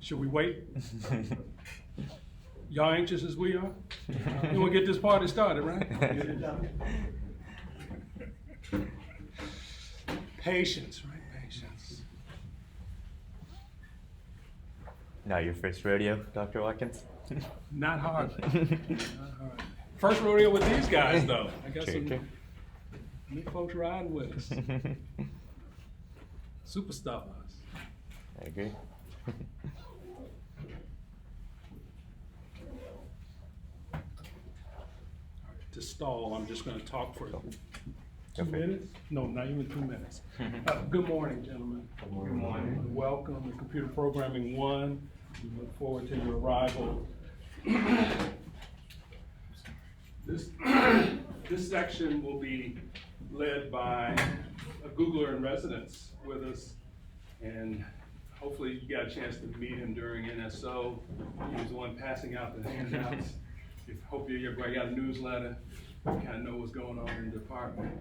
Should we wait? Y'all anxious as we are? Then we'll get this party started, right? Patience, right? Patience. Now your first rodeo, Dr. Watkins? Not hard. Not hard. First rodeo with these guys, though. I got some new folks riding with us. Superstars. I agree. To stall, I'm just going to talk for 2 Okay. minutes? No, not even 2 minutes. Good morning, gentlemen. Good morning. Welcome to Computer Programming 1. We look forward to your arrival. This section will be led by a Googler in residence with us, and hopefully you got a chance to meet him during NSO. He was the one passing out the handouts. Hope everybody got a newsletter, kind of know what's going on in the department.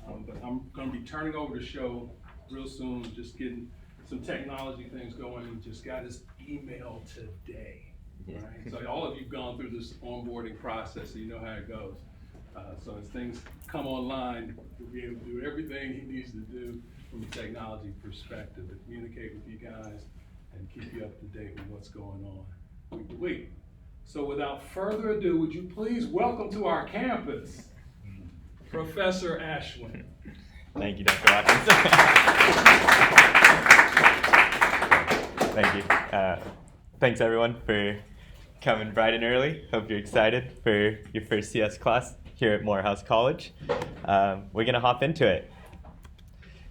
But I'm going to be turning over the show real soon, just getting some technology things going. We just got his email today. Right? So all of you have gone through this onboarding process, so you know how it goes. So as things come online, we'll be able to do everything he needs to do from a technology perspective to communicate with you guys and keep you up to date with what's going on week to week. So without further ado, would you please welcome to our campus, Professor Ashwin. Thank you, Dr. Watkins. Thank you. Thanks everyone for coming bright and early. Hope you're excited for your first CS class here at Morehouse College. We're gonna hop into it.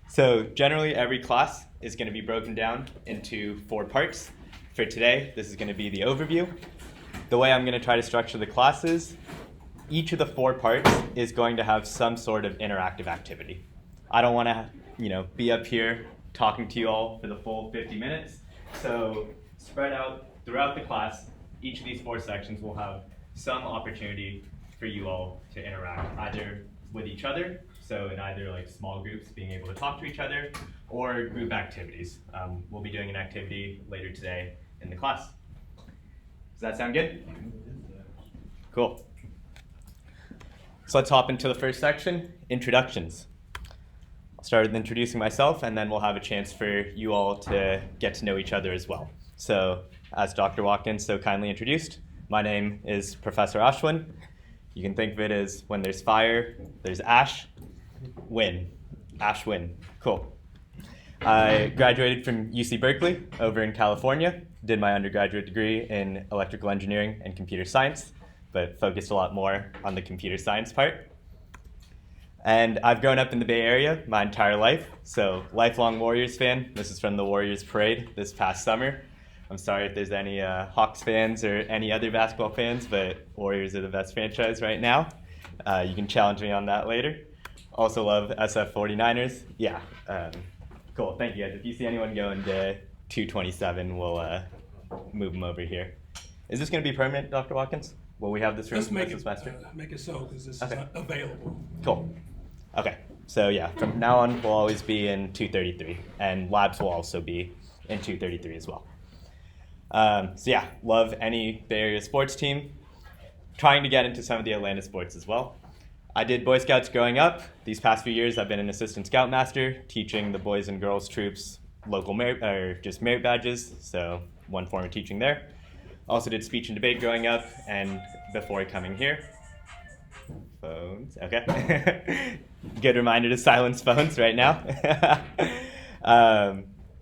So generally every class is gonna be broken down into 4 parts. For today, this is gonna be the overview. The way I'm going to try to structure the classes, each of the 4 parts is going to have some sort of interactive activity. I don't want to, be up here talking to you all for the full 50 minutes. So spread out throughout the class, each of these 4 sections will have some opportunity for you all to interact either with each other, so in either like small groups being able to talk to each other, or group activities. We'll be doing an activity later today in the class. Does that sound good? Cool. So let's hop into the first section, introductions. I'll start with introducing myself, and then we'll have a chance for you all to get to know each other as well. So, as Dr. Watkins so kindly introduced, my name is Professor Ashwin. You can think of it as when there's fire, there's ash, win. Ashwin. Cool. I graduated from UC Berkeley over in California. Did my undergraduate degree in electrical engineering and computer science, but focused a lot more on the computer science part. And I've grown up in the Bay Area my entire life, so lifelong Warriors fan. This is from the Warriors parade this past summer. I'm sorry if there's any Hawks fans or any other basketball fans, but Warriors are the best franchise right now. You can challenge me on that later. Also love SF 49ers. Yeah, cool, thank you guys. If you see anyone going to 227, we'll move them over here. Is this going to be permanent, Dr. Watkins? Will we have this room this semester? Make it so, because this is available. Cool. Okay, so yeah, from now on, we'll always be in 233, and labs will also be in 233 as well. So yeah, love any Bay Area sports team. Trying to get into some of the Atlanta sports as well. I did Boy Scouts growing up. These past few years, I've been an assistant scoutmaster, teaching the boys and girls troops local merit, or just merit badges, so one form of teaching there. Also did speech and debate growing up, and before coming here. Phones, okay. Good reminder to silence phones right now.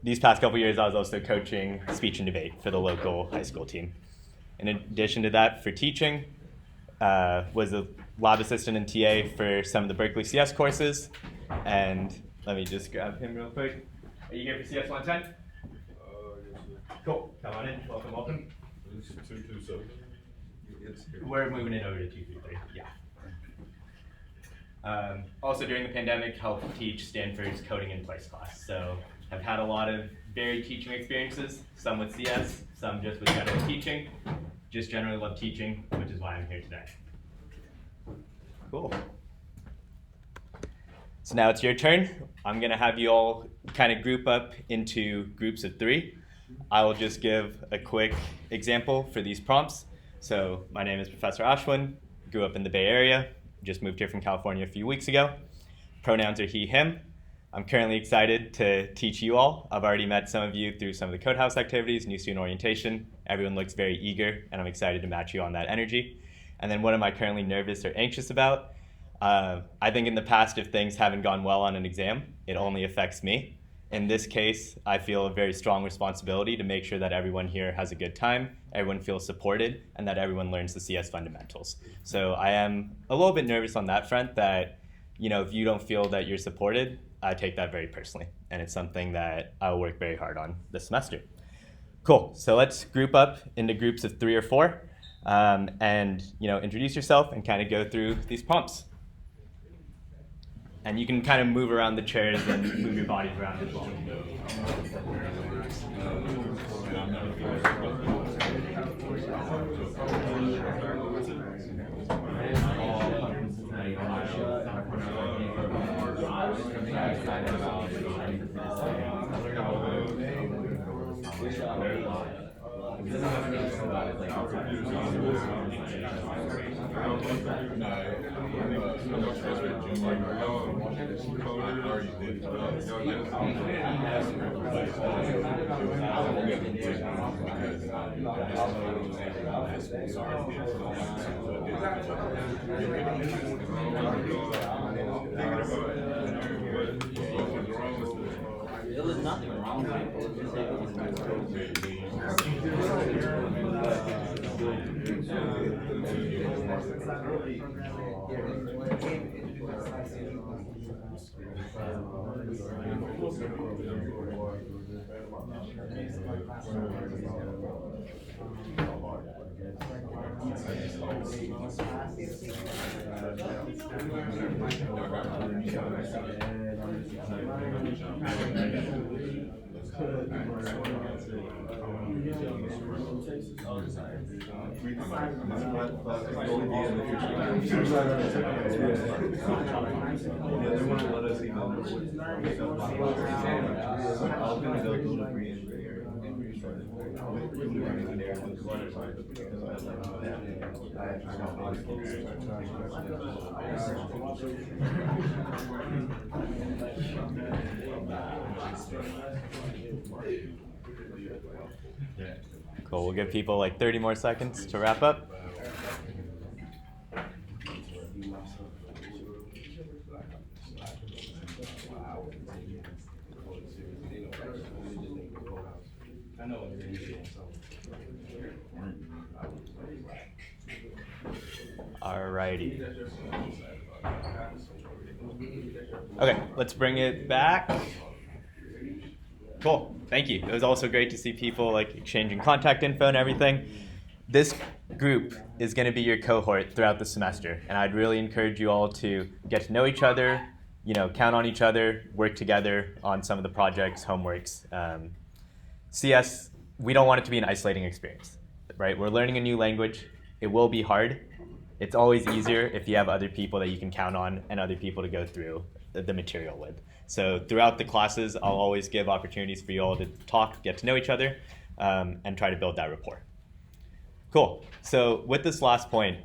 These past couple years, I was also coaching speech and debate for the local high school team. In addition to that, for teaching, was a lab assistant and TA for some of the Berkeley CS courses. And let me just grab him real quick. Are you here for CS110? Yes, sir. Cool. Come on in. Welcome, welcome. It's 227. It's here. We're moving it over to 233. Yeah. Also, during the pandemic, helped teach Stanford's coding in place class. So I've had a lot of varied teaching experiences, some with CS, some just with general teaching. Just generally love teaching, which is why I'm here today. Cool. So now it's your turn. I'm going to have you all kind of group up into groups of 3. I will just give a quick example for these prompts. So my name is Professor Ashwin, grew up in the Bay Area, just moved here from California a few weeks ago. Pronouns are he, him. I'm currently excited to teach you all. I've already met some of you through some of the Code House activities, new student orientation. Everyone looks very eager, and I'm excited to match you on that energy. And then what am I currently nervous or anxious about? I think in the past, if things haven't gone well on an exam, it only affects me. In this case, I feel a very strong responsibility to make sure that everyone here has a good time, everyone feels supported, and that everyone learns the CS fundamentals. So I am a little bit nervous on that front that, if you don't feel that you're supported, I take that very personally. And it's something that I'll work very hard on this semester. Cool, so let's group up into groups of 3 or 4 and introduce yourself and kind of go through these prompts. And you can kind of move around the chairs and move your bodies around as well. There was nothing wrong with Cool, we'll give people like 30 more seconds to wrap up. Alrighty. Okay, let's bring it back. Cool, thank you. It was also great to see people like exchanging contact info and everything. This group is going to be your cohort throughout the semester, and I'd really encourage you all to get to know each other, count on each other, work together on some of the projects, homeworks. CS, we don't want it to be an isolating experience, right? We're learning a new language. It will be hard. It's always easier if you have other people that you can count on and other people to go through the material with. So throughout the classes, I'll always give opportunities for you all to talk, get to know each other, and try to build that rapport. Cool. So with this last point,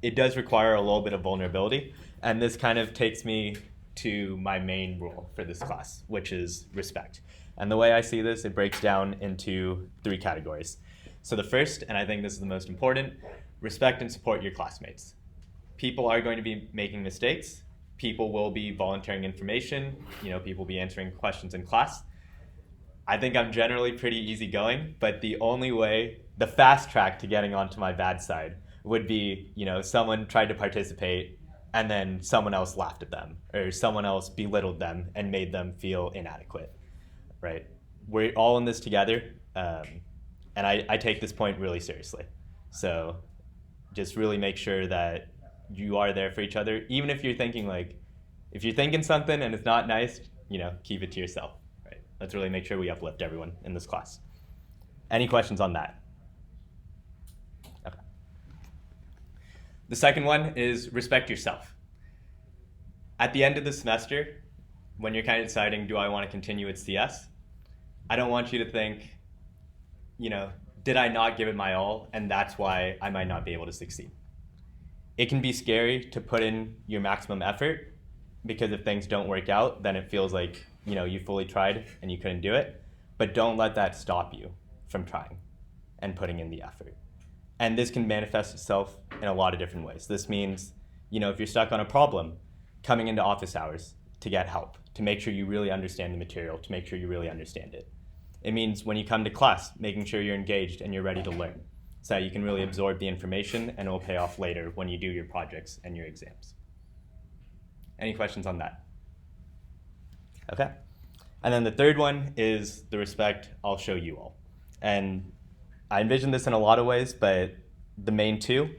it does require a little bit of vulnerability, and this kind of takes me to my main rule for this class, which is respect. And the way I see this, it breaks down into 3 categories. So the first, and I think this is the most important, respect and support your classmates. People are going to be making mistakes. People will be volunteering information. People will be answering questions in class. I think I'm generally pretty easygoing, but the only way, the fast track to getting onto my bad side would be, someone tried to participate and then someone else laughed at them or someone else belittled them and made them feel inadequate, right? We're all in this together, and I take this point really seriously. So just really make sure that you are there for each other, even if you're thinking if you're thinking something and it's not nice, keep it to yourself, right? Let's really make sure we uplift everyone in this class. Any questions on that? Okay. The second one is respect yourself. At the end of the semester, when you're kind of deciding, do I want to continue at CS? I don't want you to think, did I not give it my all, and that's why I might not be able to succeed. It can be scary to put in your maximum effort, because if things don't work out, then it feels like you fully tried and you couldn't do it. But don't let that stop you from trying and putting in the effort. And this can manifest itself in a lot of different ways. This means, if you're stuck on a problem, coming into office hours to get help, to make sure you really understand the material, to make sure you really understand it. It means when you come to class, making sure you're engaged and you're ready to learn, so that you can really absorb the information and it will pay off later when you do your projects and your exams. Any questions on that? Okay. And then the third one is the respect I'll show you all. And I envision this in a lot of ways, but the main two.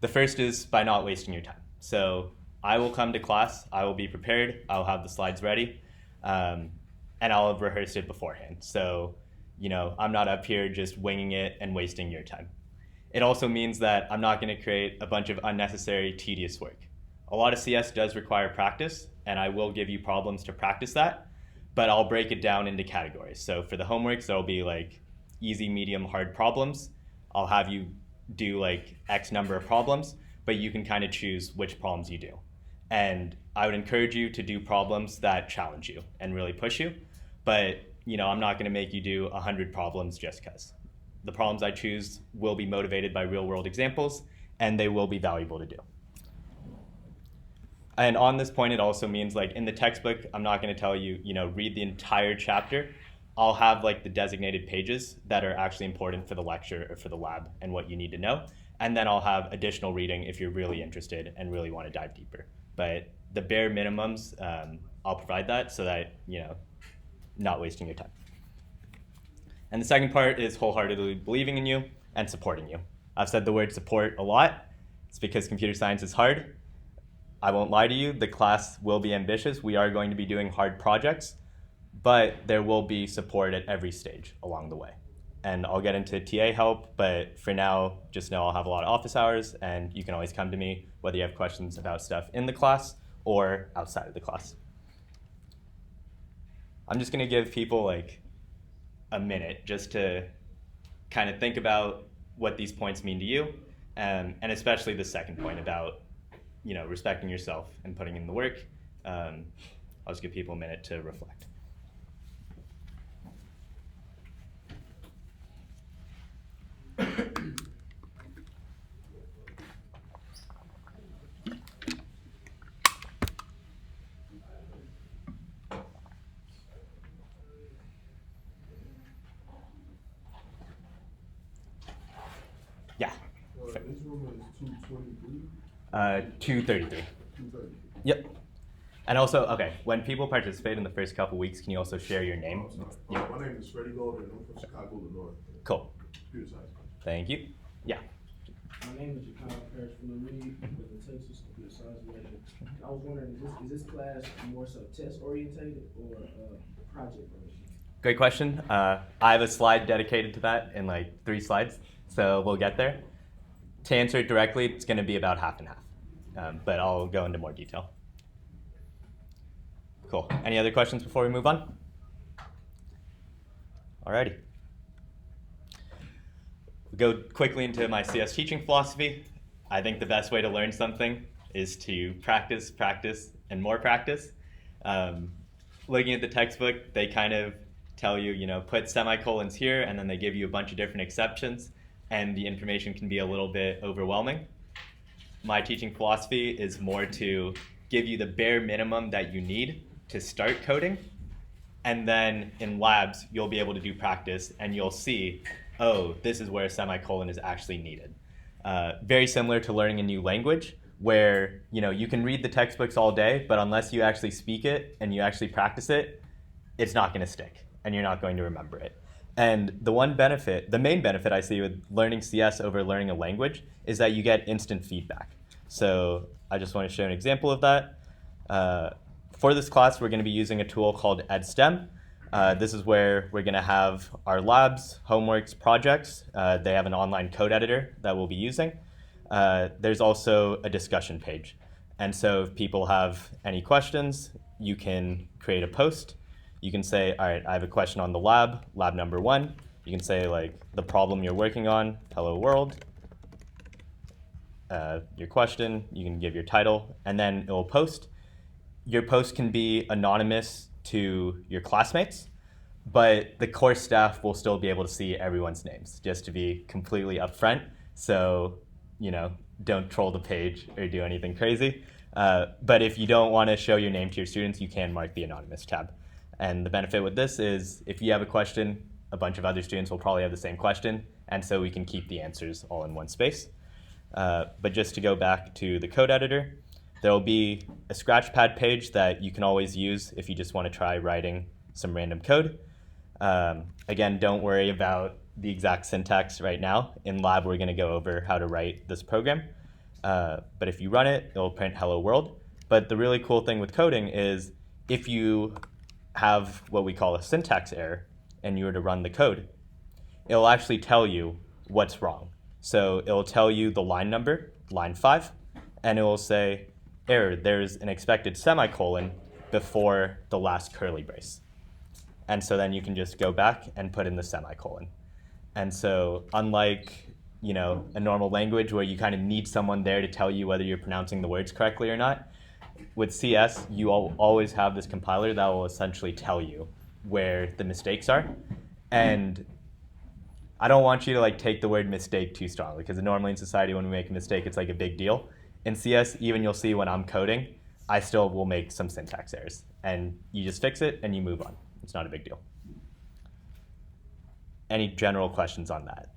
The first is by not wasting your time. So I will come to class, I will be prepared, I'll have the slides ready, and I'll have rehearsed it beforehand. So, I'm not up here just winging it and wasting your time. It also means that I'm not going to create a bunch of unnecessary, tedious work. A lot of CS does require practice, and I will give you problems to practice that, but I'll break it down into categories. So for the homeworks, there'll be like easy, medium, hard problems. I'll have you do like X number of problems, but you can kind of choose which problems you do. And I would encourage you to do problems that challenge you and really push you. But I'm not going to make you do 100 problems just because. The problems I choose will be motivated by real world examples, and they will be valuable to do. And on this point, it also means like in the textbook, I'm not going to tell you, read the entire chapter. I'll have like the designated pages that are actually important for the lecture or for the lab and what you need to know. And then I'll have additional reading if you're really interested and really want to dive deeper. But the bare minimums, I'll provide that so that, not wasting your time. And the second part is wholeheartedly believing in you and supporting you. I've said the word support a lot. It's because computer science is hard. I won't lie to you, the class will be ambitious. We are going to be doing hard projects, but there will be support at every stage along the way. And I'll get into TA help, but for now, just know I'll have a lot of office hours, and you can always come to me whether you have questions about stuff in the class or outside of the class. I'm just gonna give people like a minute just to kind of think about what these points mean to you, and especially the second point about respecting yourself and putting in the work. I'll just give people a minute to reflect. Yeah. This room is 223. 233. 230. Yep. And also, okay, when people participate in the first couple weeks, can you also share your name? Yeah. My name is Freddie Golden. I'm from Chicago, Illinois. Cool. Computer science. Thank you. Yeah. My name is Jacob Parrish from the Reed, with the Texas Computer Science major. I was wondering, is this class more so test orientated or project oriented? Great question. I have a slide dedicated to that in like 3 slides, so we'll get there. To answer it directly, it's going to be about half and half, but I'll go into more detail. Cool. Any other questions before we move on? Alrighty. We'll go quickly into my CS teaching philosophy. I think the best way to learn something is to practice, practice, and more practice. Looking at the textbook, they kind of tell you, put semicolons here, and then they give you a bunch of different exceptions, and the information can be a little bit overwhelming. My teaching philosophy is more to give you the bare minimum that you need to start coding, and then in labs, you'll be able to do practice, and you'll see, oh, this is where a semicolon is actually needed. Very similar to learning a new language, where you can read the textbooks all day, but unless you actually speak it and you actually practice it, it's not going to stick, and you're not going to remember it. And the main benefit I see with learning CS over learning a language is that you get instant feedback. So I just want to show an example of that. For this class, we're going to be using a tool called EdSTEM. This is where we're going to have our labs, homeworks, projects. They have an online code editor that we'll be using. There's also a discussion page. And so if people have any questions, you can create a post. You can say, all right, I have a question on the lab number 1. You can say like the problem you're working on, hello world, your question, you can give your title, and then it will post. Your post can be anonymous to your classmates, but the course staff will still be able to see everyone's names, just to be completely upfront. So, don't troll the page or do anything crazy. But if you don't want to show your name to your students, you can mark the anonymous tab. And the benefit with this is if you have a question, a bunch of other students will probably have the same question, and so we can keep the answers all in one space. But just to go back to the code editor, there will be a Scratchpad page that you can always use if you just want to try writing some random code. Again, don't worry about the exact syntax right now. In lab, we're going to go over how to write this program. But if you run it, it'll print hello world. But the really cool thing with coding is if you have what we call a syntax error and you were to run the code, it'll actually tell you what's wrong. So it'll tell you the line number, line 5, and it will say, error, there's an expected semicolon before the last curly brace. And so then you can just go back and put in the semicolon. And so unlike a normal language where you kind of need someone there to tell you whether you're pronouncing the words correctly or not, with CS, you always have this compiler that will essentially tell you where the mistakes are. And I don't want you to take the word mistake too strongly, because normally in society when we make a mistake, it's like a big deal. In CS, even you'll see when I'm coding, I still will make some syntax errors. And you just fix it and you move on. It's not a big deal. Any general questions on that?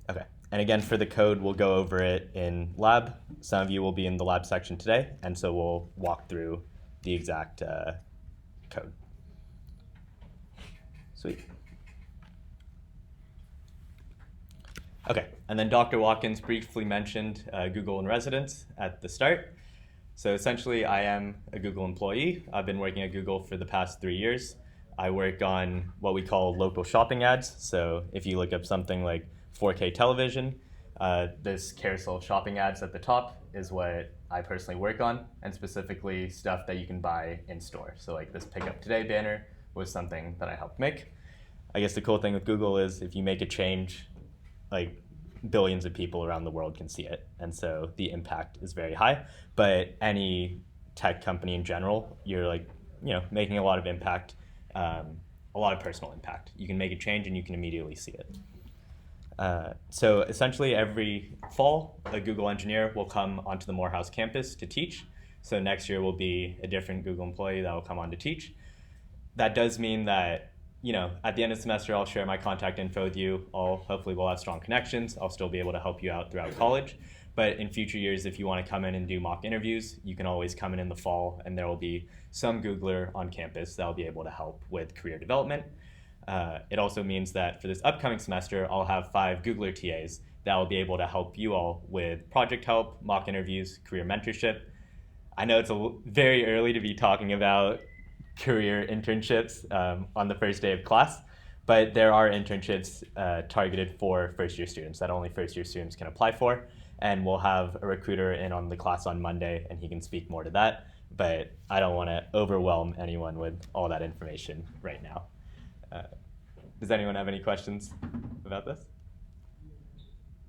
Okay. And again, for the code, we'll go over it in lab. Some of you will be in the lab section today, and so we'll walk through the exact code. Sweet. Okay, and then Dr. Watkins briefly mentioned Google in Residence at the start. So essentially, I am a Google employee. I've been working at Google for the past 3 years. I work on what we call local shopping ads. So if you look up something like 4K television, this carousel of shopping ads at the top is what I personally work on, and specifically stuff that you can buy in store. So like this Pick Up Today banner was something that I helped make. I guess the cool thing with Google is if you make a change, like billions of people around the world can see it. And so the impact is very high. But any tech company in general, you're making a lot of impact, a lot of personal impact. You can make a change and you can immediately see it. So essentially every fall, a Google engineer will come onto the Morehouse campus to teach. So next year will be a different Google employee that will come on to teach. That does mean that at the end of the semester, I'll share my contact info with you. Hopefully we'll have strong connections. I'll still be able to help you out throughout college. But in future years, if you want to come in and do mock interviews, you can always come in the fall, and there will be some Googler on campus that will be able to help with career development. It also means that for this upcoming semester, I'll have 5 Googler TAs that will be able to help you all with project help, mock interviews, career mentorship. I know it's very early to be talking about career internships on the first day of class, but there are internships targeted for first-year students that only first-year students can apply for, and we'll have a recruiter in on the class on Monday, and he can speak more to that, but I don't want to overwhelm anyone with all that information right now. Does anyone have any questions about this?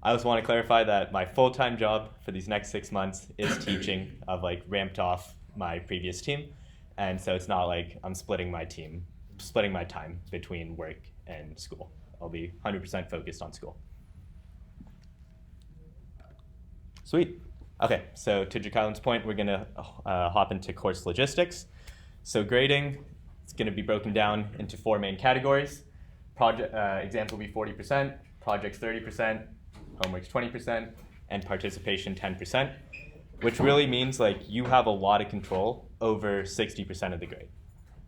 I also want to clarify that my full-time job for these next 6 months is teaching. I've ramped off my previous team. And so it's not like I'm splitting my time between work and school. I'll be 100% focused on school. Sweet. Okay, so to Jakailan's point, we're gonna hop into course logistics. So grading, it's gonna be broken down into 4 main categories. Exams will be 40%, projects 30%, homework's 20%, and participation 10%, which really means you have a lot of control over 60% of the grade,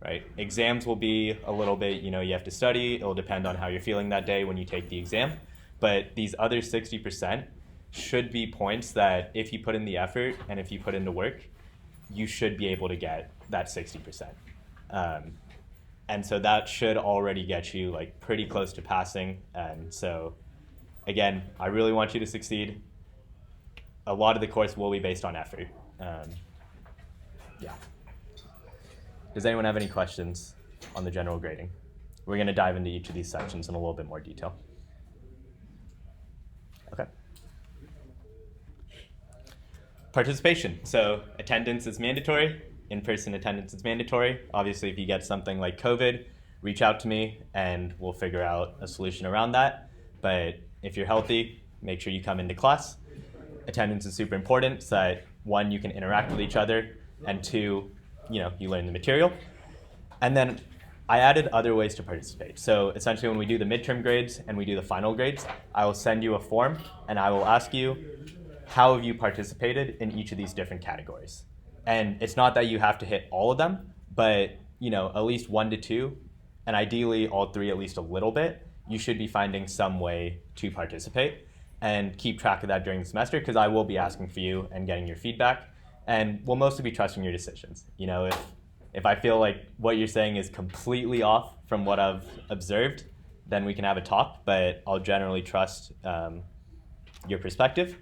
right? Exams will be a little bit, you have to study. It'll depend on how you're feeling that day when you take the exam. But these other 60% should be points that if you put in the effort and if you put into work, you should be able to get that 60%. And so that should already get you pretty close to passing. And so again, I really want you to succeed. A lot of the course will be based on effort. Yeah. Does anyone have any questions on the general grading? We're going to dive into each of these sections in a little bit more detail. Okay. Participation. So attendance is mandatory. In-person attendance is mandatory. Obviously, if you get something like COVID, reach out to me and we'll figure out a solution around that. But if you're healthy, make sure you come into class. Attendance is super important so that, one, you can interact with each other, and two, you learn the material. And then I added other ways to participate. So essentially when we do the midterm grades and we do the final grades, I will send you a form and I will ask you, how have you participated in each of these different categories? And it's not that you have to hit all of them, but at least 1 to 2, and ideally all 3 at least a little bit, you should be finding some way to participate. And keep track of that during the semester, because I will be asking for you and getting your feedback, and we'll mostly be trusting your decisions. If I feel like what you're saying is completely off from what I've observed, then we can have a talk, but I'll generally trust your perspective.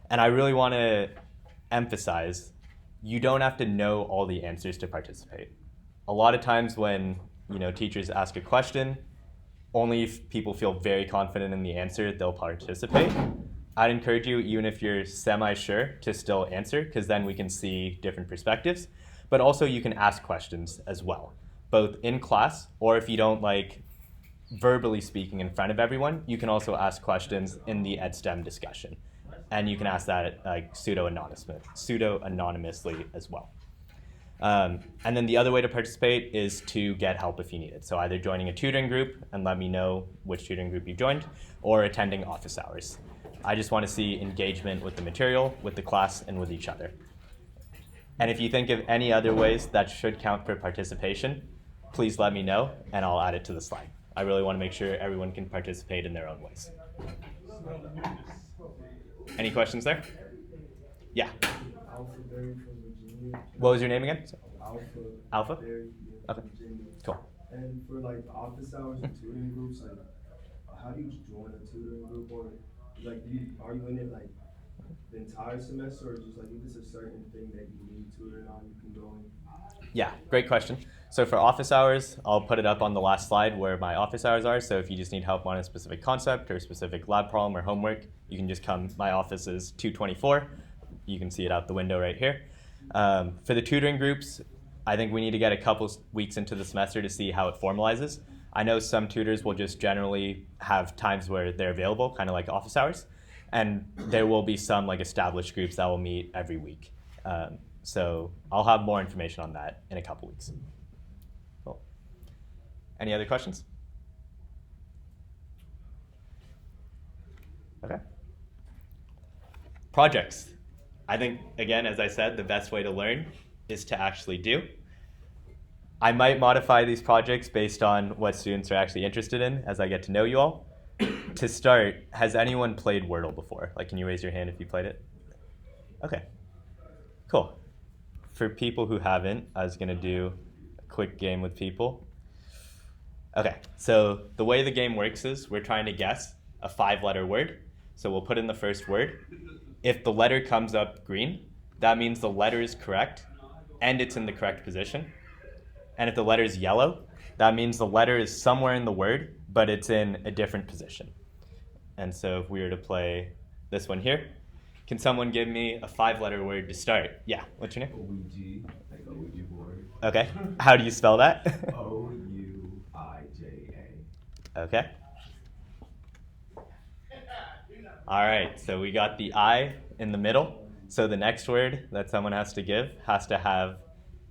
And I really want to emphasize, you don't have to know all the answers to participate. A lot of times when teachers ask a question, only if people feel very confident in the answer, they'll participate. I'd encourage you, even if you're semi-sure, to still answer, because then we can see different perspectives. But also you can ask questions as well, both in class, or if you don't like verbally speaking in front of everyone, you can also ask questions in the EdSTEM discussion. And you can ask that pseudo-anonymously as well. And then the other way to participate is to get help if you need it. So either joining a tutoring group and let me know which tutoring group you joined, or attending office hours. I just want to see engagement with the material, with the class, and with each other. And if you think of any other ways that should count for participation, please let me know and I'll add it to the slide. I really want to make sure everyone can participate in their own ways. Any questions there? Yeah. Alpha Berry from Virginia. What was your name again? Alpha. Alpha? Berry, Okay. from Virginia. Cool. And for like the office hours and tutoring groups, like how do you join a tutoring group, or like are you in it like the entire semester, or just like if it's a certain thing that you need tutoring on, you can go in? Yeah, great question. So for office hours, I'll put it up on the last slide where my office hours are. So if you just need help on a specific concept or a specific lab problem or homework, you can just come. My office is 224. You can see it out the window right here. For the tutoring groups, I think we need to get a couple weeks into the semester to see how it formalizes. I know some tutors will just generally have times where they're available, kind of like office hours. And there will be some like established groups that will meet every week. So I'll have more information on that in a couple weeks. Cool. Any other questions? Okay. Projects. I think, again, as I said, the best way to learn is to actually do. I might modify these projects based on what students are actually interested in as I get to know you all. To start, has anyone played Wordle before? Like, can you raise your hand if you played it? Okay, cool. For people who haven't, I was gonna do a quick game with people. Okay, so the way the game works is we're trying to guess a 5-letter word. So we'll put in the first word. If the letter comes up green, that means the letter is correct and it's in the correct position. And if the letter is yellow, that means the letter is somewhere in the word, but it's in a different position. And so if we were to play this one here, can someone give me a 5-letter word to start? Yeah, what's your name? Ouija, like Ouija board. Okay, how do you spell that? Ouija. Okay. All right, so we got the I in the middle. So the next word that someone has to give has to have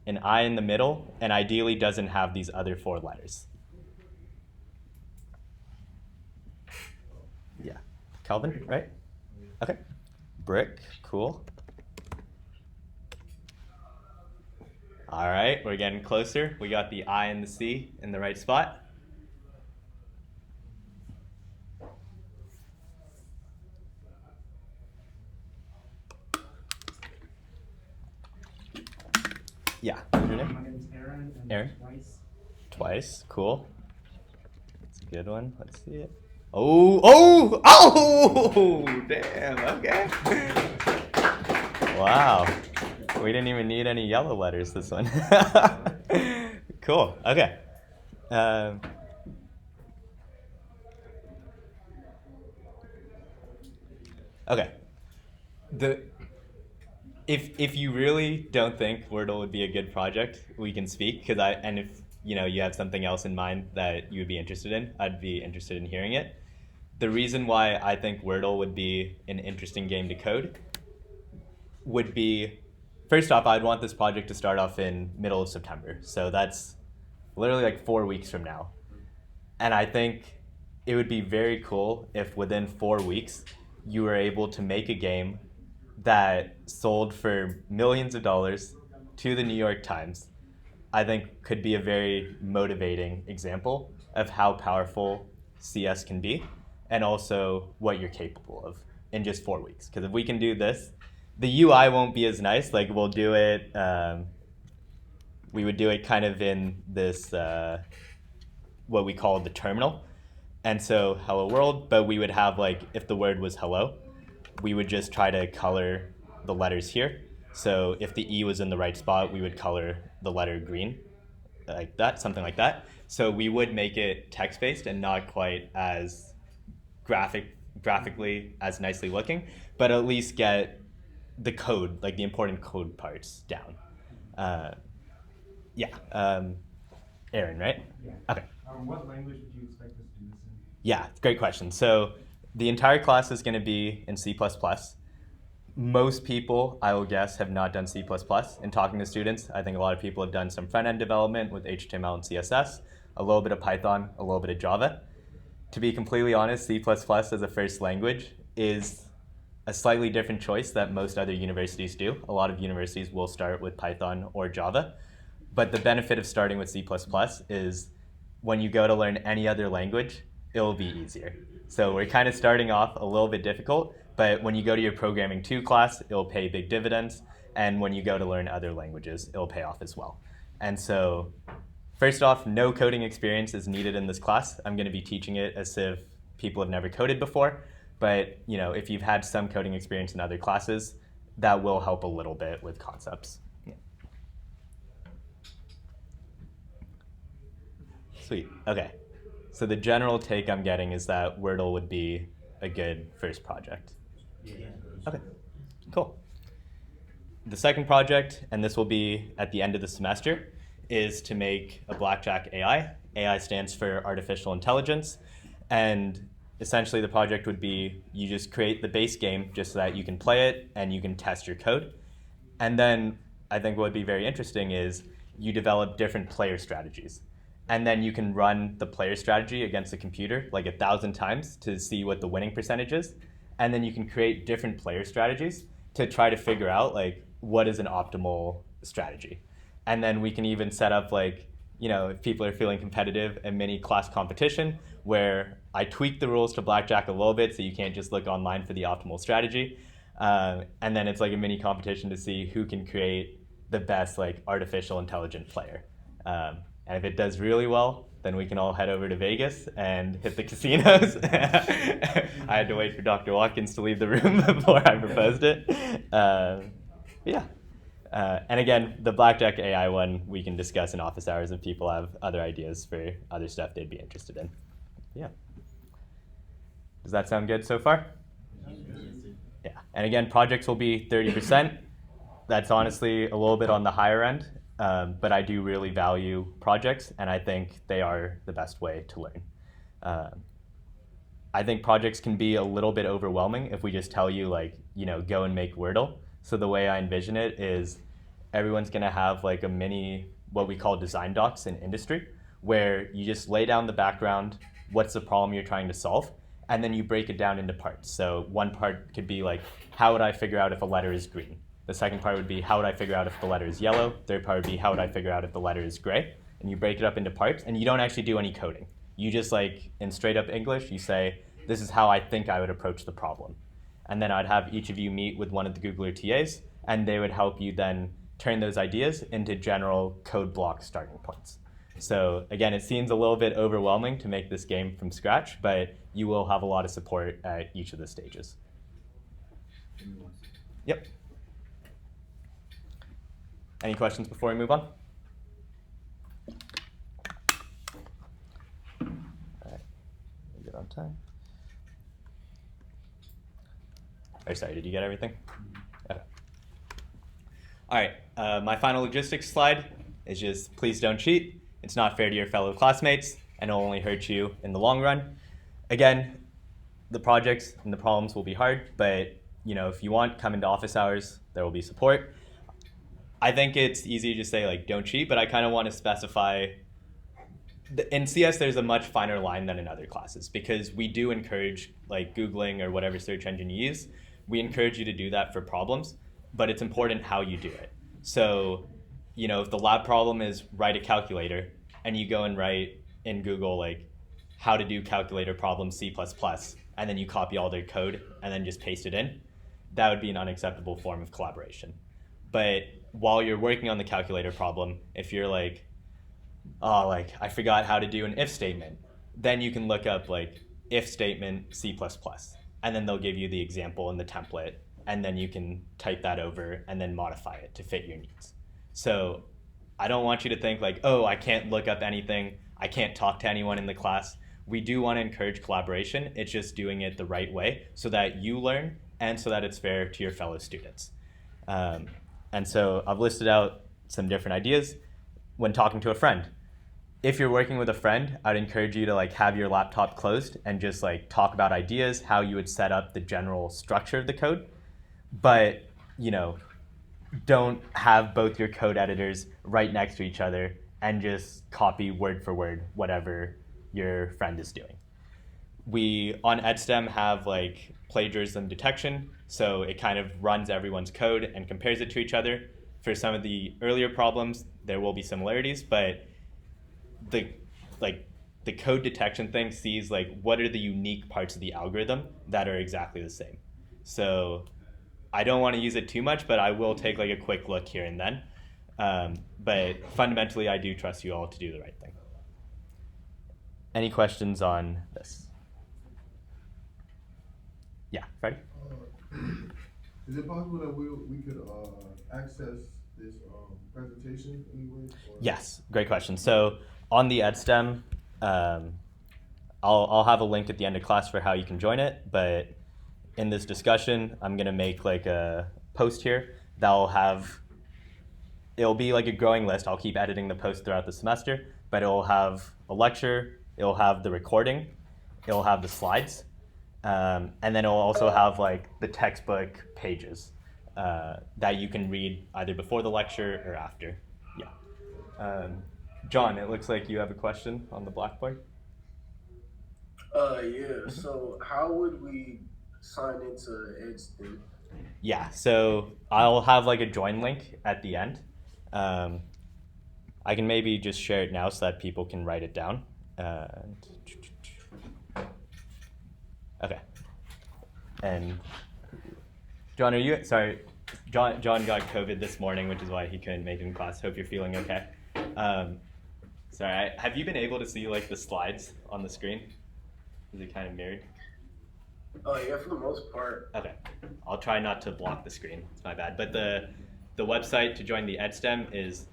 an I in the middle and ideally doesn't have these other 4 letters. Yeah, Calvin, right? Okay. Brick, cool. All right, we're getting closer. We got the I and the C in the right spot. Yeah, what's your name? My name is Aaron. And Aaron? Twice, cool. That's a good one. Let's see it. Oh, damn, okay. Wow, we didn't even need any yellow letters this one. Cool, okay. Okay. If you really don't think Wordle would be a good project, we can speak. And if you have something else in mind that you would be interested in, I'd be interested in hearing it. The reason why I think Wordle would be an interesting game to code would be, first off, I'd want this project to start off in middle of September. So that's literally like 4 weeks from now. And I think it would be very cool if within 4 weeks you were able to make a game that sold for millions of dollars to the New York Times. I think could be a very motivating example of how powerful CS can be and also what you're capable of in just 4 weeks. Because if we can do this, the UI won't be as nice. Like we'll do it, we would do it kind of in this, what we call the terminal. And so hello world, but we would have like, if the word was hello, we would just try to color the letters here. So if the E was in the right spot, we would color the letter green, like that, something like that. So we would make it text-based and not quite as graphically as nicely looking, but at least get the code, like the important code parts down. Aaron, right? Yeah. Okay. What language would you expect us to do this in? Yeah, great question. So the entire class is going to be in C++. Most people, I will guess, have not done C++. In talking to students, I think a lot of people have done some front-end development with HTML and CSS, a little bit of Python, a little bit of Java. To be completely honest, C++ as a first language is a slightly different choice that most other universities do. A lot of universities will start with Python or Java. But the benefit of starting with C++ is when you go to learn any other language, it'll be easier. So we're kind of starting off a little bit difficult, but when you go to your programming 2 class, it'll pay big dividends. And when you go to learn other languages, it'll pay off as well. And so first off, no coding experience is needed in this class. I'm going to be teaching it as if people have never coded before. But if you've had some coding experience in other classes, that will help a little bit with concepts. Yeah. Sweet. Okay. So the general take I'm getting is that Wordle would be a good first project. Yeah. Okay. Cool. The second project, and this will be at the end of the semester, is to make a blackjack AI. AI stands for artificial intelligence. And essentially the project would be you just create the base game just so that you can play it and you can test your code. And then I think what would be very interesting is you develop different player strategies. And then you can run the player strategy against the computer like 1,000 times to see what the winning percentage is. And then you can create different player strategies to try to figure out like what is an optimal strategy. And then we can even set up like, if people are feeling competitive, a mini class competition where I tweak the rules to blackjack a little bit so you can't just look online for the optimal strategy. And then it's like a mini competition to see who can create the best like artificial intelligent player. And if it does really well, then we can all head over to Vegas and hit the casinos. I had to wait for Dr. Watkins to leave the room before I proposed it. And again, the Blackjack AI one we can discuss in office hours if people have other ideas for other stuff they'd be interested in. Yeah. Does that sound good so far? Yeah. And again, projects will be 30%. That's honestly a little bit on the higher end. But I do really value projects, and I think they are the best way to learn. I think projects can be a little bit overwhelming if we just tell you, like, go and make Wordle. So the way I envision it is everyone's going to have like a mini, what we call design docs in industry, where you just lay down the background, what's the problem you're trying to solve, and then you break it down into parts. So one part could be like, how would I figure out if a letter is green? The second part would be, how would I figure out if the letter is yellow? Third part would be, how would I figure out if the letter is gray? And you break it up into parts, and you don't actually do any coding. You just, like, in straight up English, you say, this is how I think I would approach the problem. And then I'd have each of you meet with one of the Googler TAs, and they would help you then turn those ideas into general code block starting points. So again, it seems a little bit overwhelming to make this game from scratch, but you will have a lot of support at each of the stages. Yep. Any questions before we move on? All right, we're good on time. Or sorry, did you get everything? Okay. All right, my final logistics slide is just please don't cheat. It's not fair to your fellow classmates, and it'll only hurt you in the long run. Again, the projects and the problems will be hard, but if you want, come into office hours. There will be support. I think it's easy to just say like don't cheat, but I kind of want to specify. In CS, there's a much finer line than in other classes because we do encourage like Googling or whatever search engine you use. We encourage you to do that for problems, but it's important how you do it. So, if the lab problem is write a calculator and you go and write in Google like how to do calculator problem C++, and then you copy all their code and then just paste it in, that would be an unacceptable form of collaboration. But while you're working on the calculator problem, if you're like, oh, like I forgot how to do an if statement, then you can look up like if statement C++, and then they'll give you the example and the template, and then you can type that over and then modify it to fit your needs. So I don't want you to think like, oh, I can't look up anything, I can't talk to anyone in the class. We do want to encourage collaboration. It's just doing it the right way so that you learn and so that it's fair to your fellow students. And so I've listed out some different ideas when talking to a friend. If you're working with a friend, I'd encourage you to like have your laptop closed and just like talk about ideas, how you would set up the general structure of the code. But, don't have both your code editors right next to each other and just copy word for word whatever your friend is doing. We on EdSTEM have like plagiarism detection, so it kind of runs everyone's code and compares it to each other. For some of the earlier problems, there will be similarities, but the code detection thing sees like what are the unique parts of the algorithm that are exactly the same. So I don't want to use it too much, but I will take like a quick look here and then. But fundamentally, I do trust you all to do the right thing. Any questions on this? Yeah, Freddie? Is it possible that we could access this presentation anyway? Yes, great question. So on the EdSTEM, I'll have a link at the end of class for how you can join it, but in this discussion, I'm gonna make like a post here it'll be like a growing list. I'll keep editing the post throughout the semester, but it'll have a lecture, it'll have the recording, it'll have the slides, and then it'll also have like the textbook pages that you can read either before the lecture or after. Yeah. John, it looks like you have a question on the Blackboard. Yeah. So how would we sign into EdSTEM? Yeah, so I'll have like a join link at the end. I can maybe just share it now so that people can write it down. Okay. And John, John got COVID this morning, which is why he couldn't make it in class. Hope you're feeling okay. Sorry, have you been able to see like the slides on the screen? Is it kind of mirrored? Oh yeah, for the most part. Okay, I'll try not to block the screen. It's my bad. But the website to join the EdSTEM is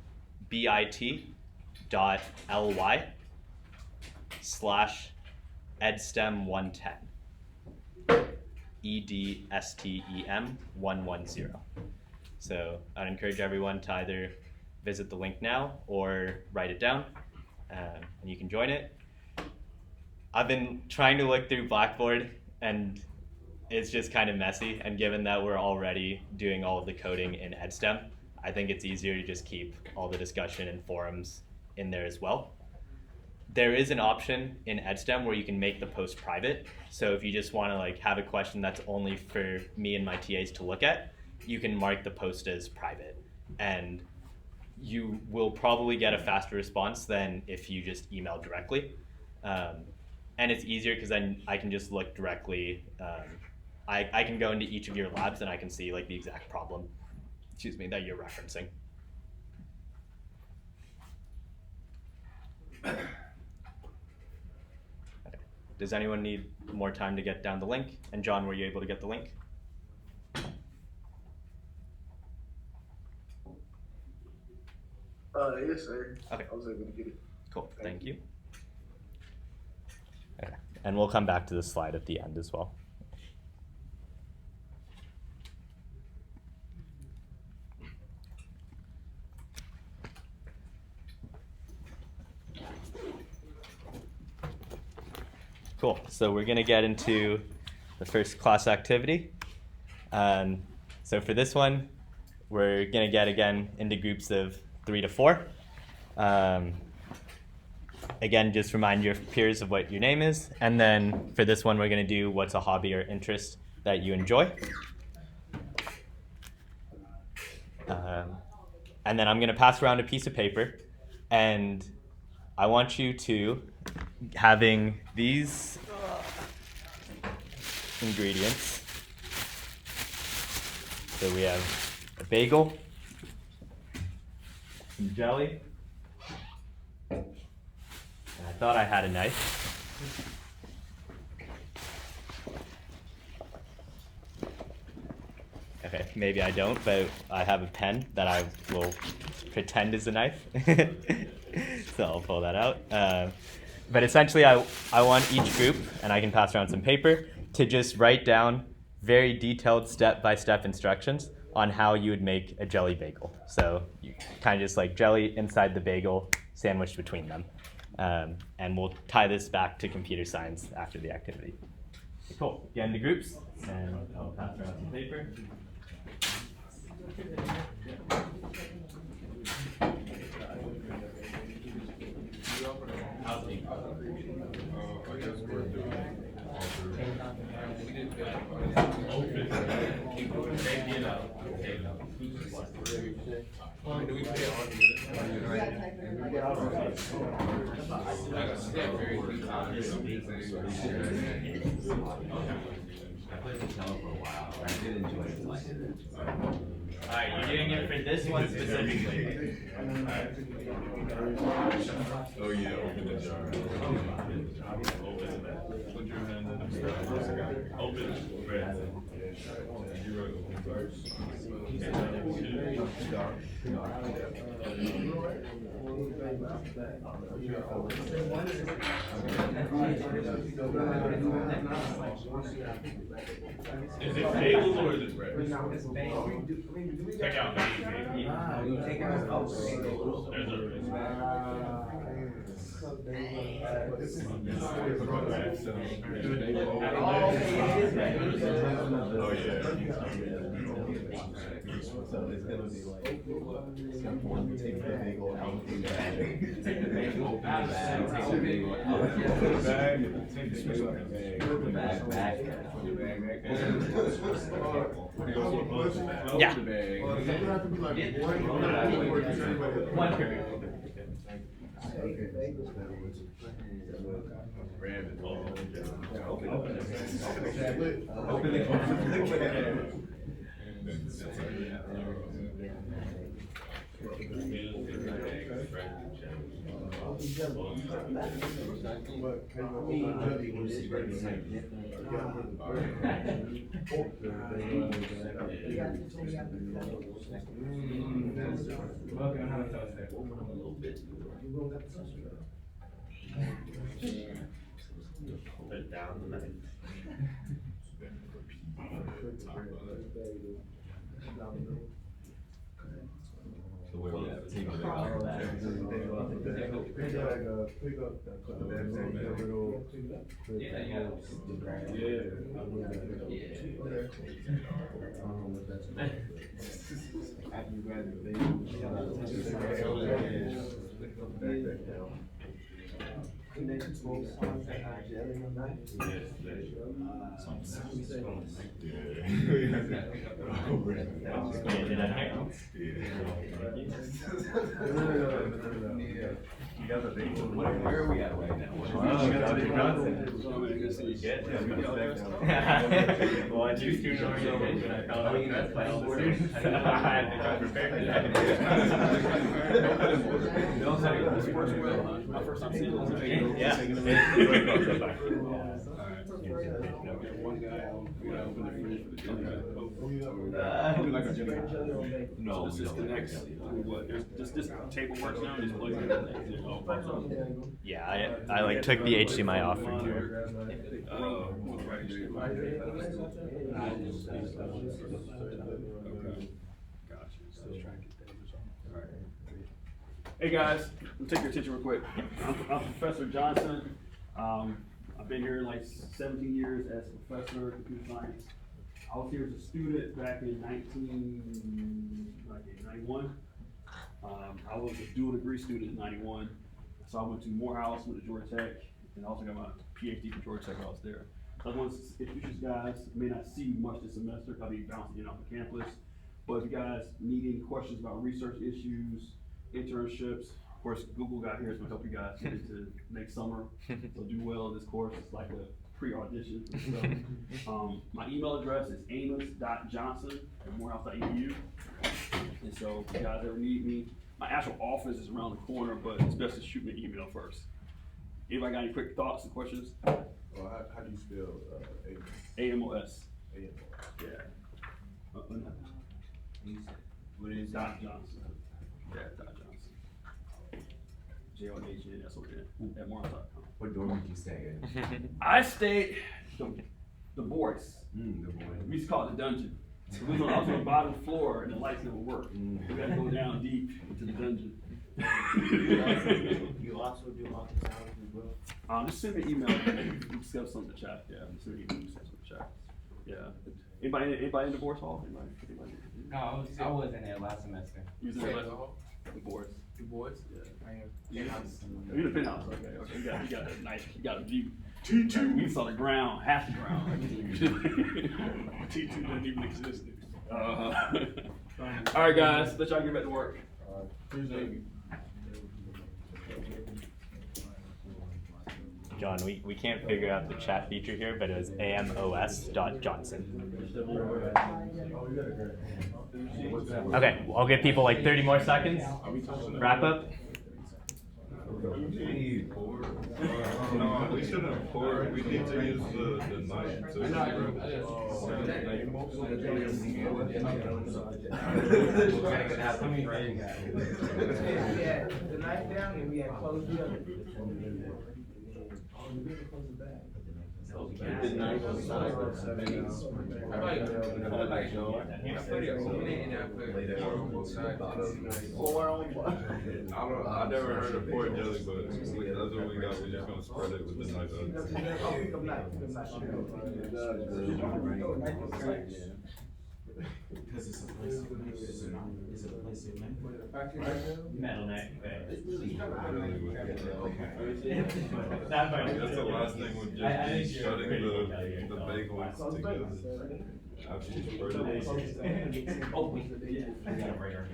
bit.ly/EdSTEM110. EDSTEM 110. So I'd encourage everyone to either visit the link now or write it down, and you can join it. I've been trying to look through Blackboard, and it's just kind of messy. And given that we're already doing all of the coding in EdSTEM, I think it's easier to just keep all the discussion and forums in there as well. There is an option in EdSTEM where you can make the post private. So if you just want to like have a question that's only for me and my TAs to look at, you can mark the post as private. And you will probably get a faster response than if you just email directly. And it's easier because then I can just look directly. I can go into each of your labs and I can see like the exact problem, that you're referencing. Okay. Does anyone need more time to get down the link? And John, were you able to get the link? Yes, sir. Okay. I was able to get it. Cool, thank you. Okay. And we'll come back to this slide at the end as well. Cool. So we're gonna get into the first class activity. So for this one, we're gonna get again into groups of 3 to 4. Again, just remind your peers of what your name is, and then for this one, we're gonna do what's a hobby or interest that you enjoy. And then I'm gonna pass around a piece of paper, and I want you to, having these ingredients. So we have a bagel, some jelly, and I thought I had a knife. Okay, maybe I don't, but I have a pen that I will pretend is a knife. So I'll pull that out. But essentially, I want each group, and I can pass around some paper, to just write down very detailed step-by-step instructions on how you would make a jelly bagel. So you kind of just like jelly inside the bagel, sandwiched between them. And we'll tie this back to computer science after the activity. Cool. Get into groups, and I'll pass around some paper. Alright, you're doing it for this one specifically. Oh yeah, open the jar. Put your hand in the jar. Open it. You wrote open first. Is it bagel or is it bread? Check out bagel. Take out Oh yeah. So it's gonna be like, step one, take the bagel out the bag. Take the bagel, open the bag, take the bagel out the bag. Take the bagel out the bag. Put the bag back. Put your bag back. Yeah. Open the bag. Well, it's gonna have to be like One period. Rabbit. Open the Put it down. So where we at? Take the bagel out the bag. Where are we at right now? Well, I do student orientation. I felt impressed by all the students. I had to come prepared This works well, huh? My first time seeing this. Yeah. One guy, we gotta open the fridge for the jelly. Like a jelly. No, So this is the next, what, this table works now, just plug it in. Oh, pops up. Yeah, I like took the HDMI off from here. Right there. Gotcha. Still trying to get that result. All right. Hey guys, we'll take your attention real quick. I'm Professor Johnson. I've been here like 17 years as a professor of computer science. I was here as a student back in 1991. I was a dual degree student in 91. So I went to Morehouse, went to Georgia Tech, and also got my PhD from Georgia Tech while I was there. So I want to introduce you guys. May not see you much this semester, I'll be bouncing in off the campus. But if you guys need any questions about research issues, internships, of course, Google got here to help you guys get into next summer. So do well in this course. It's like a pre-audition for stuff. My email address is amos.johnson@morehouse.edu. And so if you guys ever need me, my actual office is around the corner, but it's best to shoot me an email first. Anybody got any quick thoughts and questions? Well, how do you spell AMOS. AMOS? Yeah. What is it? Dot Johnson. Yeah, Dot Johnson. JOHNSON at Morehouse.com. What dorm did you stay in? I stayed the boys. The boy. We used to call it the dungeon. So I was on the bottom floor and the lights never worked. We had to go down deep into the dungeon. You also do office hours as well? Just send me an email. We discuss something in the chat. Yeah, send me an email. Discuss something in the chat. Yeah. Anybody in the boys hall? Anybody? No, I was in there last semester. You was in the hall? The boys. The boys? Yeah. I am. You're in the penthouse. Okay. You got a nice. You got a view. T2. We saw the ground, half the ground. T2 doesn't even exist. All right, guys. Let y'all get back to work. John, we can't figure out the chat feature here, but it was amos.johnson. Okay, I'll give people like 30 more seconds. Wrap up. No, we shouldn't pour. We need to use the knife to Yeah, the knife down and we had closed the other. I never heard of pork jelly, but that's what we got. We're just gonna spread it with the knife. Because it's a place of it's a place of Metal neck. That's the last thing would just be shutting the bagels together. After you spread it. Oh, we got it right here.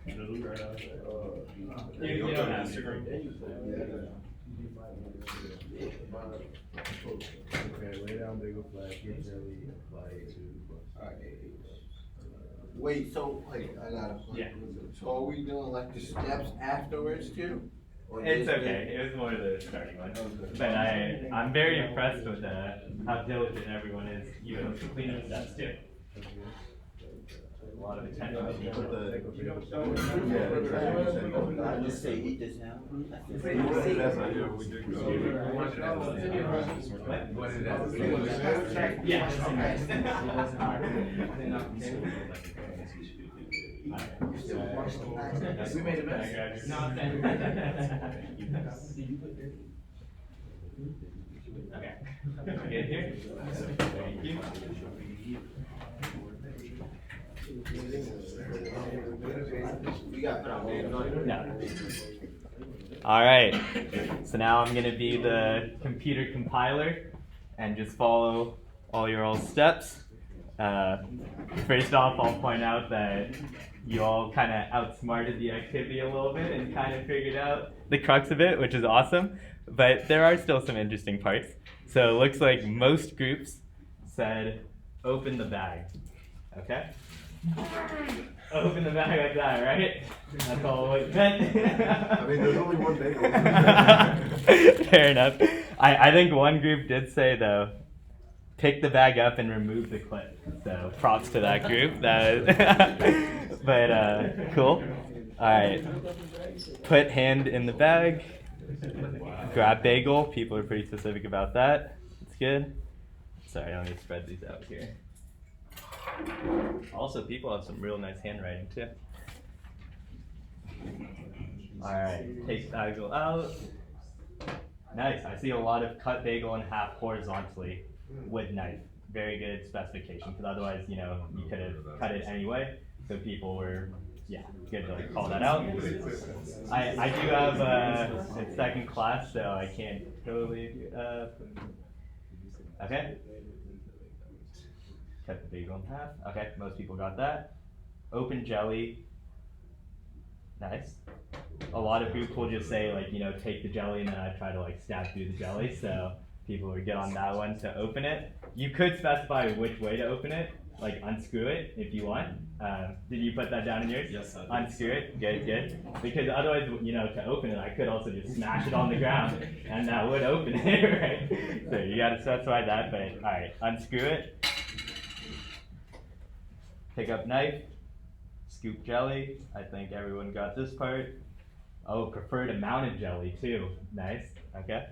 You don't have to. Okay, lay down bagel flat, get jelly, apply it to. Wait, so, wait, I got a question. Yeah. So are we doing like the steps afterwards too? Or It's just okay. It was more the starting one. But I'm very impressed with how diligent everyone is, even with the cleanup steps too. A lot of attention. I just say eat this now. Yeah, we did go. Yeah. We made a mess. No, okay. Get here. Thank you. We got No. All right. So now I'm going to be the computer compiler and just follow all your old steps. First off, I'll point out that you all kind of outsmarted the activity a little bit and kind of figured out the crux of it, which is awesome. But there are still some interesting parts. So it looks like most groups said, open the bag. Okay? Open the bag like that, right? That's all it meant. I mean, there's only one bagel. Fair enough. I think one group did say, though, pick the bag up and remove the clip. So props to that group. But cool. All right. Put hand in the bag. Grab bagel. People are pretty specific about that. It's good. Sorry, I don't need to spread these out here. Also, people have some real nice handwriting too. All right, take bagel out. Nice. I see a lot of cut bagel in half horizontally with knife. Very good specification, because otherwise, you know, you could have cut it anyway. So people were, yeah, good to call that out. I do have a second class, so I can't totally. Okay. Cut the bagel in half. Okay, most people got that. Open jelly. Nice. A lot of groups will just say, like, you know, take the jelly, and then I try to like stab through the jelly. So people would get on that one to open it. You could specify which way to open it, like unscrew it if you want. Did you put that down in yours? Yes, I did. Unscrew it. Good, good. Because otherwise, you know, to open it, I could also just smash it on the ground, and that would open it, right? So you got to specify that. But all right, unscrew it. Pick up knife. Scoop jelly. I think everyone got this part. Oh, preferred amount of jelly too. Nice. Okay.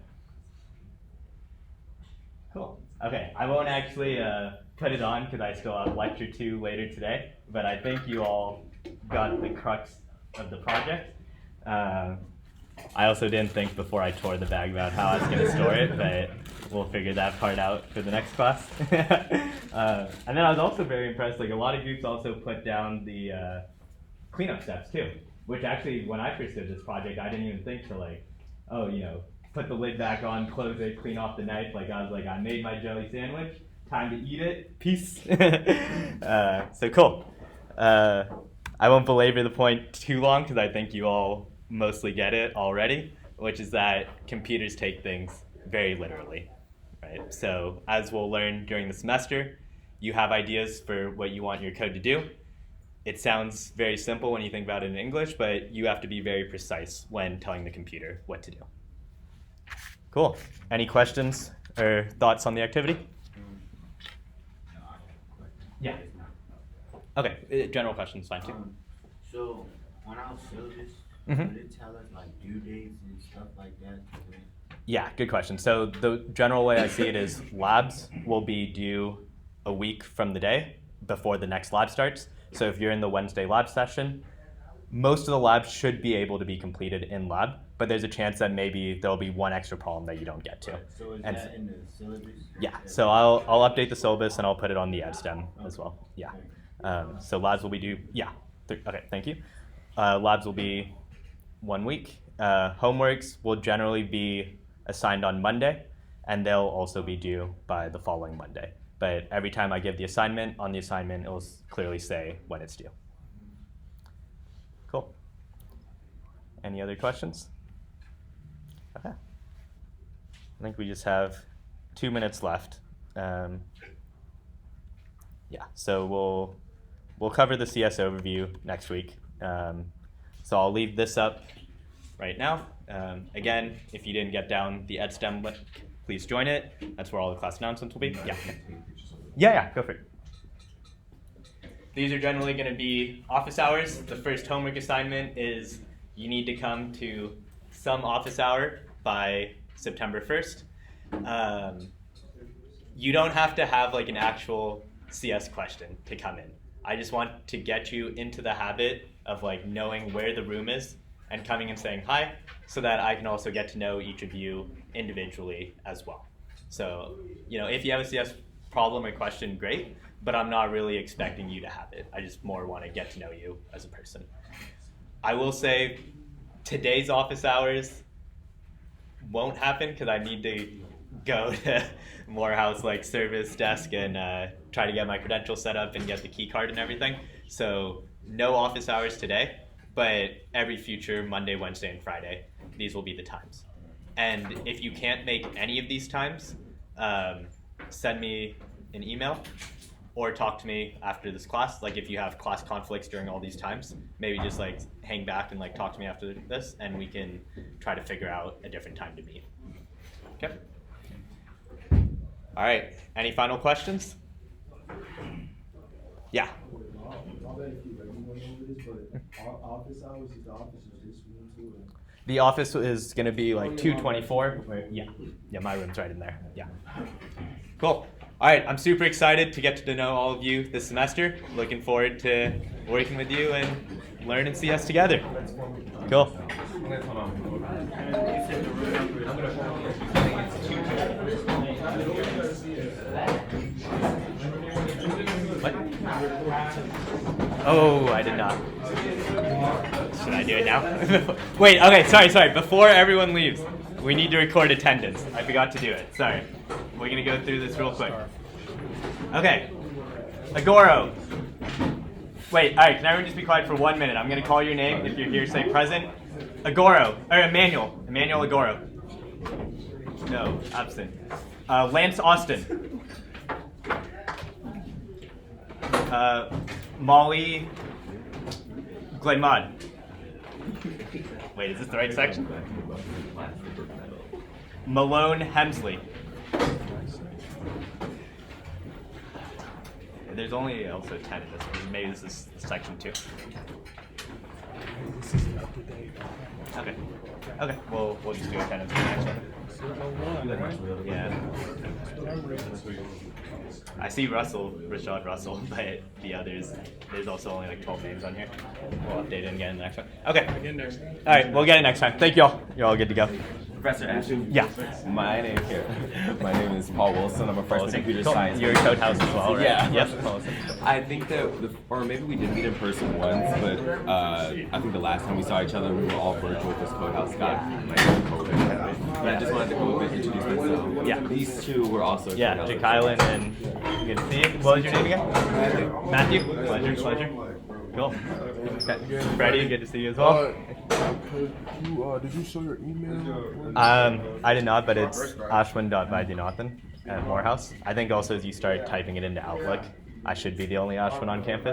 Cool. Okay, I won't actually put it on because I still have lecture 2 later today, but I think you all got the crux of the project. I also didn't think before I tore the bag about how I was going to store it, but we'll figure that part out for the next class. And then I was also very impressed, like a lot of groups also put down the cleanup steps too, which actually when I first did this project, I didn't even think to like, oh, you know, put the lid back on, close it, clean off the knife. Like I was like, I made my jelly sandwich, time to eat it, peace. So cool. I won't belabor the point too long because I think you all mostly get it already, which is that computers take things very literally, right? So as we'll learn during the semester, you have ideas for what you want your code to do. It sounds very simple when you think about it in English, but you have to be very precise when telling the computer what to do. Cool. Any questions or thoughts on the activity? Yeah. Okay, general questions, fine too. So on our syllabus, Mhm. would it tell us like due dates and stuff like that? Yeah, good question. So the general way I see it is labs will be due a week from the day before the next lab starts. So if you're in the Wednesday lab session, most of the labs should be able to be completed in lab, but there's a chance that maybe there'll be one extra problem that you don't get to. So is And that in the syllabus? yeah, so I'll update the syllabus and I'll put it on the EdSTEM as well. Yeah. So labs will be due, yeah. Okay, thank you. Labs will be 1 week. Homeworks will generally be assigned on Monday, and they'll also be due by the following Monday. But every time I give the assignment, on the assignment, it'll clearly say when it's due. Cool. Any other questions? Okay. I think we just have 2 minutes left. Yeah, so we'll cover the CS overview next week. So I'll leave this up right now. Again, if you didn't get down the EdSTEM link, please join it. That's where all the class announcements will be. Yeah. Yeah, go for it. These are generally going to be office hours. The first homework assignment is you need to come to some office hour by September 1st. You don't have to have like an actual CS question to come in. I just want to get you into the habit of like knowing where the room is and coming and saying hi, so that I can also get to know each of you individually as well. So, you know, if you have a CS problem or question, great, but I'm not really expecting you to have it. I just more want to get to know you as a person. I will say today's office hours won't happen because I need to go to Morehouse like service desk and try to get my credentials set up and get the key card and everything. So no office hours today, but every future Monday, Wednesday, and Friday, these will be the times. And if you can't make any of these times, send me an email or talk to me after this class. Like if you have class conflicts during all these times, maybe just like hang back and like talk to me after this, and we can try to figure out a different time to meet. Okay? All right, any final questions? Yeah. I'll bet if you really went over this, but our office hours is the office is this room too. The office is going to be like 224. Yeah, my room's right in there. Yeah. Cool. All right, I'm super excited to get to know all of you this semester. Looking forward to working with you and learning CS together. Cool. What? Oh, I did not. Should I do it now? Wait, okay, sorry. Before everyone leaves, we need to record attendance. I forgot to do it. Sorry. We're going to go through this real quick. Okay. Agoro. Wait, all right, can everyone just be quiet for 1 minute? I'm going to call your name. If you're here, say present. Agoro. Or Emmanuel. Emmanuel Agoro. No, absent. Lance Austin. Molly Glenmod. Wait, is this the right section? Malone Hemsley. There's only also 10 in this one. Maybe this is section 2. Okay. Okay. We'll just do it kind of the next one. Yeah. I see Rashad Russell, but the others, there's also only like 12 names on here. We'll update it again in the next one. Okay. All right, we'll get it next time. Thank you all. You're all good to go. Professor Ashton? Yeah. My name is Paul Wilson. I'm a freshman computer Cool. science. You're a code house as well, right? Yeah. Yep. I think that, or maybe we did meet in person once, but I think the last time we saw each other, we were all virtual with this code house guy. But I just wanted to go and introduce myself. Yeah. These two were also. Yeah, Jake Hyland and good to see you. What was your name again? Matthew. Pleasure. Cool. Okay. Freddie, good to see you as well. Did you show your email? I did not, but it's ashwin.vaidyanathan at Morehouse. I think also as you start typing it into Outlook, I should be the only Ashwin on campus.